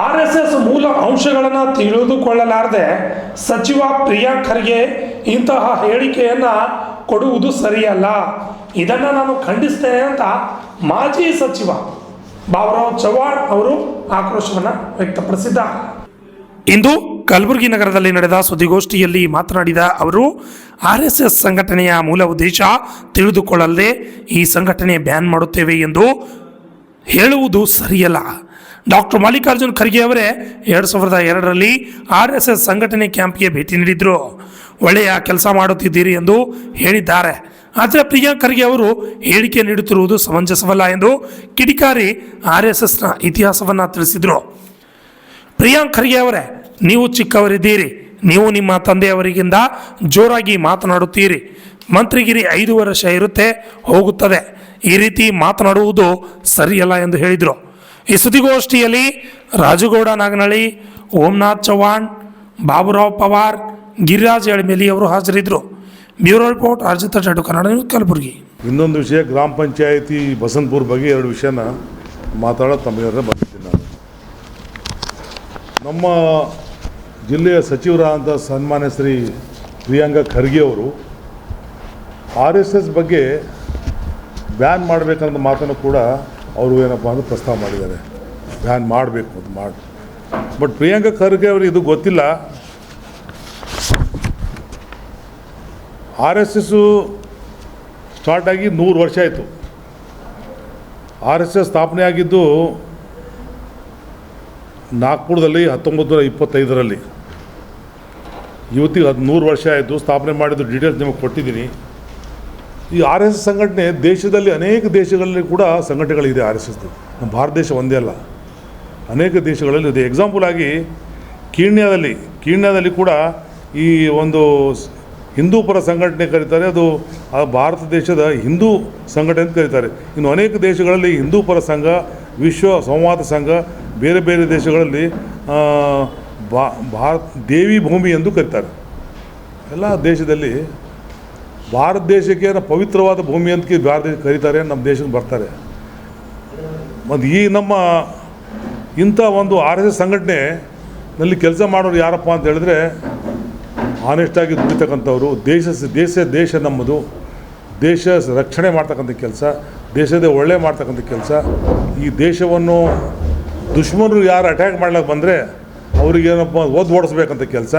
RSS ಮೂಲ ಅಂಶಗಳನ್ನು ತಿಳಿದುಕೊಳ್ಳಲಾರದೆ ಸಚಿವ ಪ್ರಿಯಾಂಕ್ ಖರ್ಗೆ ಇಂತಹ ಹೇಳಿಕೆಯನ್ನು ಕೊಡುವುದು ಸರಿಯಲ್ಲ. ಇದನ್ನು ನಾನು ಖಂಡಿಸ್ತೇನೆ ಅಂತ ಮಾಜಿ ಸಚಿವ ಬಾಬುರಾವ್ ಚವ್ಹಾಣ್ ಅವರು ಆಕ್ರೋಶವನ್ನು ವ್ಯಕ್ತಪಡಿಸಿದ್ದಾರೆ. ಇಂದು ಕಲಬುರಗಿ ನಗರದಲ್ಲಿ ನಡೆದ ಸುದ್ದಿಗೋಷ್ಠಿಯಲ್ಲಿ ಮಾತನಾಡಿದ ಅವರು, RSS ಸಂಘಟನೆಯ ಮೂಲ ಉದ್ದೇಶ ತಿಳಿದುಕೊಳ್ಳದೆ ಈ ಸಂಘಟನೆ ಬ್ಯಾನ್ ಮಾಡುತ್ತೇವೆ ಎಂದು ಹೇಳುವುದು ಸರಿಯಲ್ಲ. ಡಾಕ್ಟರ್ ಮಲ್ಲಿಕಾರ್ಜುನ್ ಖರ್ಗೆ ಅವರೇ 2002ರಲ್ಲಿ RSS ಸಂಘಟನೆ ಕ್ಯಾಂಪ್ಗೆ ಭೇಟಿ ನೀಡಿದ್ರು. ಒಳ್ಳೆಯ ಕೆಲಸ ಮಾಡುತ್ತಿದ್ದೀರಿ ಎಂದು ಹೇಳಿದ್ದಾರೆ. ಆದರೆ ಪ್ರಿಯಾಂಕ್ ಖರ್ಗೆ ಅವರು ಹೇಳಿಕೆ ನೀಡುತ್ತಿರುವುದು ಸಮಂಜಸವಲ್ಲ ಎಂದು ಕಿಡಿಕಾರಿ RSSನ ಇತಿಹಾಸವನ್ನು ತಿಳಿಸಿದರು. ಪ್ರಿಯಾಂಕ್ ಖರ್ಗೆ ಅವರೇ, ನೀವು ಚಿಕ್ಕವರಿದ್ದೀರಿ, ನೀವು ನಿಮ್ಮ ತಂದೆಯವರಿಗಿಂತ ಜೋರಾಗಿ ಮಾತನಾಡುತ್ತೀರಿ. ಮಂತ್ರಿಗಿರಿ 5 ವರ್ಷ ಇರುತ್ತೆ, ಹೋಗುತ್ತದೆ. ಈ ರೀತಿ ಮಾತನಾಡುವುದು ಸರಿಯಲ್ಲ ಎಂದು ಹೇಳಿದರು. ಈ ಸುದ್ದಿಗೋಷ್ಠಿಯಲ್ಲಿ ರಾಜುಗೌಡ ನಾಗನಹಳ್ಳಿ, ಓಂನಾಥ್ ಚವ್ಹಾಣ್, ಬಾಬುರಾವ್ ಪವಾರ್, ಗಿರಿರಾಜ್ ಎಳ್ಮೇಲಿ ಅವರು ಹಾಜರಿದ್ದರು. Bureau report, ಅರ್ಜಿತ tattoo, Kannada news, Kalaburagi. ಇನ್ನೊಂದು ವಿಷಯ, ಗ್ರಾಮ ಪಂಚಾಯಿತಿ ಬಸಂತಪುರ ಬಗ್ಗೆ 2 ವಿಷಯನ ಮಾತಾಡೋದು ತಮಗೆ ಬಂದಿದ್ದೀನಿ ನಾನು. ನಮ್ಮ ಜಿಲ್ಲೆಯ ಸಚಿವರಾದಂಥ ಸನ್ಮಾನ್ಯ ಶ್ರೀ ಪ್ರಿಯಾಂಕ ಖರ್ಗೆ ಅವರು RSS ಬಗ್ಗೆ ಬ್ಯಾನ್ ಮಾಡಬೇಕನ್ನೋ ಮಾತನ್ನು ಕೂಡ ಅವರು ಏನಪ್ಪ ಅಂದರೆ ಪ್ರಸ್ತಾವ ಮಾಡಿದ್ದಾರೆ. ಬ್ಯಾನ್ ಮಾಡಬೇಕು ಅಂತ ಮಾಡಿ. ಬಟ್ ಪ್ರಿಯಾಂಕ ಖರ್ಗೆ ಅವ್ರಿಗೆ ಇದು ಗೊತ್ತಿಲ್ಲ. RSS ಸ್ಟಾರ್ಟ್ ಆಗಿ 100 ವರ್ಷ ಆಯಿತು. RSS ಸ್ಥಾಪನೆ ಆಗಿದ್ದು ನಾಗ್ಪುರದಲ್ಲಿ 1925ರಲ್ಲಿ. ಇವತ್ತಿಗೆ 100 ವರ್ಷ ಆಯಿತು. ಸ್ಥಾಪನೆ ಮಾಡಿದ್ದು ಡೀಟೇಲ್ಸ್ ನಿಮಗೆ ಕೊಟ್ಟಿದ್ದೀನಿ. ಈ RSS ಸಂಘಟನೆ ದೇಶದಲ್ಲಿ ಅನೇಕ ದೇಶಗಳಲ್ಲಿ ಕೂಡ ಸಂಘಟನೆಗಳಿದೆ. RSSದು ನಮ್ಮ ಭಾರತ ದೇಶ ಒಂದೇ ಅಲ್ಲ, ಅನೇಕ ದೇಶಗಳಲ್ಲಿ ಇದೆ. ಎಕ್ಸಾಂಪಲ್ ಆಗಿ ಕೀನ್ಯಾದಲ್ಲಿ ಕೂಡ ಈ ಒಂದು ಹಿಂದೂ ಪರ ಸಂಘಟನೆ ಕರೀತಾರೆ. ಅದು ಭಾರತ ದೇಶದ ಹಿಂದೂ ಸಂಘಟನೆ ಅಂತ ಕರೀತಾರೆ. ಇನ್ನು ಅನೇಕ ದೇಶಗಳಲ್ಲಿ ಹಿಂದೂ ಪರ ಸಂಘ, ವಿಶ್ವ ಸಂವಾದ ಸಂಘ, ಬೇರೆ ಬೇರೆ ದೇಶಗಳಲ್ಲಿ ಭಾರತ ದೇವಿ ಭೂಮಿ ಎಂದು ಕರೀತಾರೆ. ಎಲ್ಲ ದೇಶದಲ್ಲಿ ಭಾರತ ದೇಶಕ್ಕೆ ಪವಿತ್ರವಾದ ಭೂಮಿ ಅಂತ ಭಾರತ ದೇಶ ಕರೀತಾರೆ. ನಮ್ಮ ದೇಶಕ್ಕೆ ಬರ್ತಾರೆ. ಮತ್ತು ಈ ನಮ್ಮ ಇಂಥ ಒಂದು RSS ಸಂಘಟನೆಯಲ್ಲಿ ಕೆಲಸ ಮಾಡೋರು ಯಾರಪ್ಪ ಅಂತ ಹೇಳಿದ್ರೆ, ಆನೆಸ್ಟಾಗಿ ದುಡಿತಕ್ಕಂಥವ್ರು, ದೇಶ ನಮ್ಮದು, ದೇಶ ರಕ್ಷಣೆ ಮಾಡ್ತಕ್ಕಂಥ ಕೆಲಸ, ದೇಶದ ಒಳ್ಳೆ ಮಾಡ್ತಕ್ಕಂಥ ಕೆಲಸ. ಈ ದೇಶವನ್ನು ದುಶ್ಮನರು ಯಾರು ಅಟ್ಯಾಕ್ ಮಾಡ್ಲಿಕ್ಕೆ ಬಂದರೆ ಅವ್ರಿಗೇನಪ್ಪ ಓಡಿಸ್ಬೇಕಂತ ಕೆಲಸ,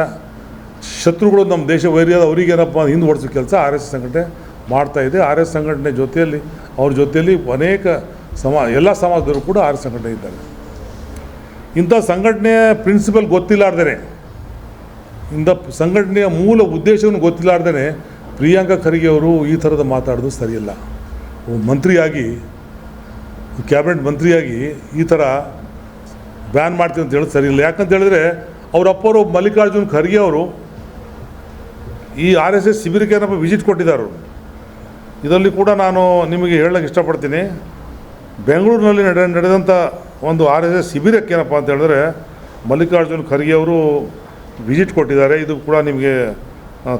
ಶತ್ರುಗಳು ನಮ್ಮ ದೇಶ ವೈರಿಯಾದ ಅವರಿಗೇನಪ್ಪ ಹಿಂದೆ ಓಡಿಸೋ ಕೆಲಸ RSS ಸಂಘಟನೆ ಮಾಡ್ತಾಯಿದೆ. RSS ಸಂಘಟನೆ ಜೊತೆಯಲ್ಲಿ ಅವ್ರ ಜೊತೆಯಲ್ಲಿ ಅನೇಕ ಎಲ್ಲ ಸಮಾಜದವರು ಕೂಡ RSS ಸಂಘಟನೆ ಇದ್ದಾರೆ. ಇಂಥ ಸಂಘಟನೆಯ ಪ್ರಿನ್ಸಿಪಲ್ ಗೊತ್ತಿಲ್ಲಾರ್ದೇ, ಇಂಥ ಸಂಘಟನೆಯ ಮೂಲ ಉದ್ದೇಶವನ್ನು ಗೊತ್ತಿಲ್ಲಾರ್ದೇ ಪ್ರಿಯಾಂಕ ಖರ್ಗೆ ಅವರು ಈ ಥರದ ಮಾತಾಡೋದು ಸರಿಯಲ್ಲ. ಮಂತ್ರಿಯಾಗಿ, ಕ್ಯಾಬಿನೆಟ್ ಮಂತ್ರಿಯಾಗಿ ಈ ಥರ ಬ್ಯಾನ್ ಮಾಡ್ತೀವಿ ಅಂತ ಹೇಳೋದು ಸರಿಯಿಲ್ಲ. ಯಾಕಂತ ಹೇಳಿದ್ರೆ ಅವ್ರ ಅಪ್ಪರು ಮಲ್ಲಿಕಾರ್ಜುನ್ ಖರ್ಗೆ ಅವರು ಈ RSS ಶಿಬಿರಕ್ಕೆ ಏನಪ್ಪ ವಿಸಿಟ್ ಕೊಟ್ಟಿದ್ದಾರೆ. ಇದರಲ್ಲಿ ಕೂಡ ನಾನು ನಿಮಗೆ ಹೇಳೋಕ್ಕೆ ಇಷ್ಟಪಡ್ತೀನಿ. ಬೆಂಗಳೂರಿನಲ್ಲಿ ನಡೆದಂಥ ಒಂದು RSS ಶಿಬಿರಕ್ಕೆ ಏನಪ್ಪ ಅಂತ ಹೇಳಿದ್ರೆ ಮಲ್ಲಿಕಾರ್ಜುನ್ ಖರ್ಗೆ ಅವರು ವಿಸಿಟ್ ಕೊಟ್ಟಿದ್ದಾರೆ. ಇದು ಕೂಡ ನಿಮಗೆ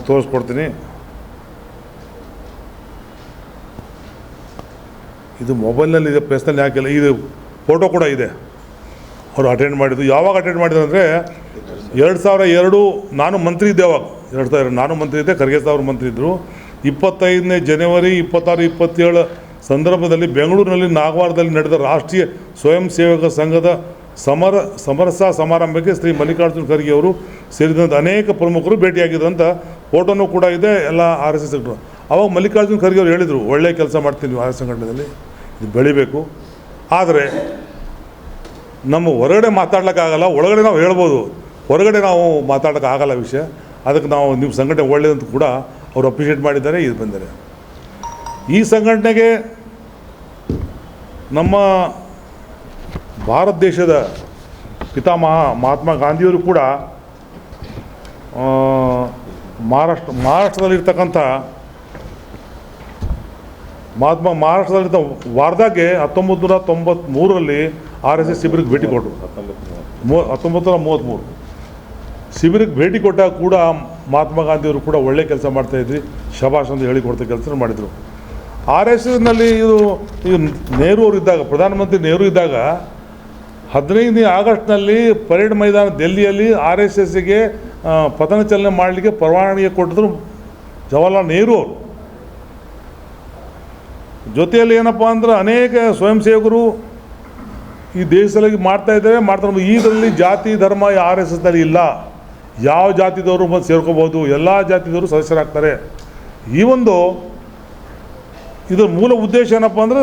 ತೋರಿಸ್ಕೊಡ್ತೀನಿ. ಇದು ಮೊಬೈಲ್ನಲ್ಲಿದೆ, ಪ್ರೆಸ್ನಲ್ಲಿ ಹಾಕಿಲ್ಲ. ಇದು ಫೋಟೋ ಕೂಡ ಇದೆ. ಅವರು ಅಟೆಂಡ್ ಮಾಡಿದ್ದು ಯಾವಾಗ ಅಟೆಂಡ್ ಮಾಡಿದ್ರು ಅಂದರೆ 2002 ನಾನು ಮಂತ್ರಿ ಇದ್ದೆ. ಅವಾಗ 2002 ನಾನು ಮಂತ್ರಿ ಇದ್ದೆ, ಖರ್ಗೆ ಸಾವ್ರು ಮಂತ್ರಿ ಇದ್ದರು. 25 ಜನವರಿ 26, 27 ಸಂದರ್ಭದಲ್ಲಿ ಬೆಂಗಳೂರಿನಲ್ಲಿ ನಾಗವಾರದಲ್ಲಿ ನಡೆದ ರಾಷ್ಟ್ರೀಯ ಸ್ವಯಂ ಸೇವಕ ಸಂಘದ ಸಮರಸ ಸಮಾರಂಭಕ್ಕೆ ಶ್ರೀ ಮಲ್ಲಿಕಾರ್ಜುನ್ ಖರ್ಗೆ ಅವರು ಸೇರಿದಂಥ ಅನೇಕ ಪ್ರಮುಖರು ಭೇಟಿಯಾಗಿದ್ದಂಥ ಫೋಟೋನೂ ಕೂಡ ಇದೆ. ಎಲ್ಲ RSS ಸಂಘಟನೆ. ಅವಾಗ ಮಲ್ಲಿಕಾರ್ಜುನ್ ಖರ್ಗೆ ಅವರು ಹೇಳಿದರು, ಒಳ್ಳೆಯ ಕೆಲಸ ಮಾಡ್ತೀನಿ ನೀವು RSS ಸಂಘಟನೆಯಲ್ಲಿ, ಇದು ಬೆಳಿಬೇಕು. ಆದರೆ ನಮ್ಮ ಹೊರಗಡೆ ಮಾತಾಡ್ಲಿಕ್ಕಾಗಲ್ಲ, ಒಳಗಡೆ ನಾವು ಹೇಳ್ಬೋದು, ಹೊರಗಡೆ ನಾವು ಮಾತಾಡೋಕ್ಕಾಗಲ್ಲ ವಿಷಯ. ಅದಕ್ಕೆ ನಾವು ನಿಮ್ಮ ಸಂಘಟನೆ ಒಳ್ಳೆಯದಂತ ಕೂಡ ಅವರು ಅಪ್ರಿಷಿಯೇಟ್ ಮಾಡಿದ್ದಾರೆ. ಇದು ಬಂದರೆ ಈ ಸಂಘಟನೆಗೆ ನಮ್ಮ ಭಾರತ ದೇಶದ ಪಿತಾಮಹ ಮಹಾತ್ಮ ಗಾಂಧಿಯವರು ಕೂಡ ಮಹಾರಾಷ್ಟ್ರದಲ್ಲಿರ್ತಕ್ಕಂಥ ಮಹಾರಾಷ್ಟ್ರದಲ್ಲಿದ್ದ ವಾರ್ಧಾಗೆ 1993ರಲ್ಲಿ RSS ಶಿಬಿರಕ್ಕೆ ಭೇಟಿ ಕೊಟ್ಟರು. 1933 ಶಿಬಿರಕ್ಕೆ ಭೇಟಿ ಕೊಟ್ಟಾಗ ಕೂಡ ಮಹಾತ್ಮ ಗಾಂಧಿಯವರು ಕೂಡ ಒಳ್ಳೆ ಕೆಲಸ ಮಾಡ್ತಾಯಿದ್ರಿ, ಶಬಾಷ್ ಅಂತ ಹೇಳಿಕೊಡ್ತಾ ಕೆಲಸ ಮಾಡಿದರು. RSSನಲ್ಲಿ ಇದು ನೆಹರು ಅವರು ಇದ್ದಾಗ, ಪ್ರಧಾನಮಂತ್ರಿ ನೆಹರು ಇದ್ದಾಗ 15ನೇ ಆಗಸ್ಟ್ನಲ್ಲಿ ಪರೇಡ್ ಮೈದಾನ ದೆಹಲಿಯಲ್ಲಿ RSSಗೆ ಪಥನಚಲನೆ ಮಾಡಲಿಕ್ಕೆ ಪರವಾನಗಿ ಕೊಟ್ಟಿದ್ರು ಜವಾಹರ್ಲಾಲ್ ನೆಹರು ಅವರು. ಜೊತೆಯಲ್ಲಿ ಏನಪ್ಪ ಅಂದ್ರೆ ಅನೇಕ ಸ್ವಯಂ ಸೇವಕರು ಈ ದೇಶದಲ್ಲಿ ಮಾಡ್ತಾರೆ. ಇದರಲ್ಲಿ ಜಾತಿ ಧರ್ಮ RSSನಲ್ಲಿ ಇಲ್ಲ. ಯಾವ ಜಾತಿದವರು ಬಂದು ಸೇರ್ಕೋಬೋದು, ಎಲ್ಲ ಜಾತಿದವರು ಸದಸ್ಯರಾಗ್ತಾರೆ. ಈ ಒಂದು ಇದರ ಮೂಲ ಉದ್ದೇಶ ಏನಪ್ಪ ಅಂದರೆ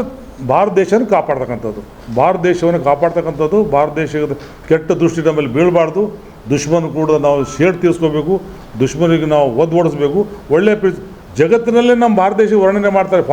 ಭಾರತ ದೇಶವನ್ನು ಕಾಪಾಡ್ತಕ್ಕಂಥದ್ದು. ಭಾರತ ದೇಶವನ್ನು ಕಾಪಾಡ್ತಕ್ಕಂಥದ್ದು. ಭಾರತ ದೇಶದ ಕೆಟ್ಟ ದೃಷ್ಟಿ ನಮ್ಮಲ್ಲಿ ಬೀಳಬಾರ್ದು. ದುಶ್ಮನ್ ಕೂಡ ನಾವು ಶೇಡ್ ತೀರಿಸ್ಕೋಬೇಕು. ದುಶ್ಮನಿಗೆ ನಾವು ಓಡಿಸ್ಬೇಕು. ಒಳ್ಳೆಯ ಜಗತ್ತಿನಲ್ಲೇ ನಮ್ಮ ಭಾರತ ದೇಶ ವರ್ಣನೆ ಮಾಡ್ತಾರೆ.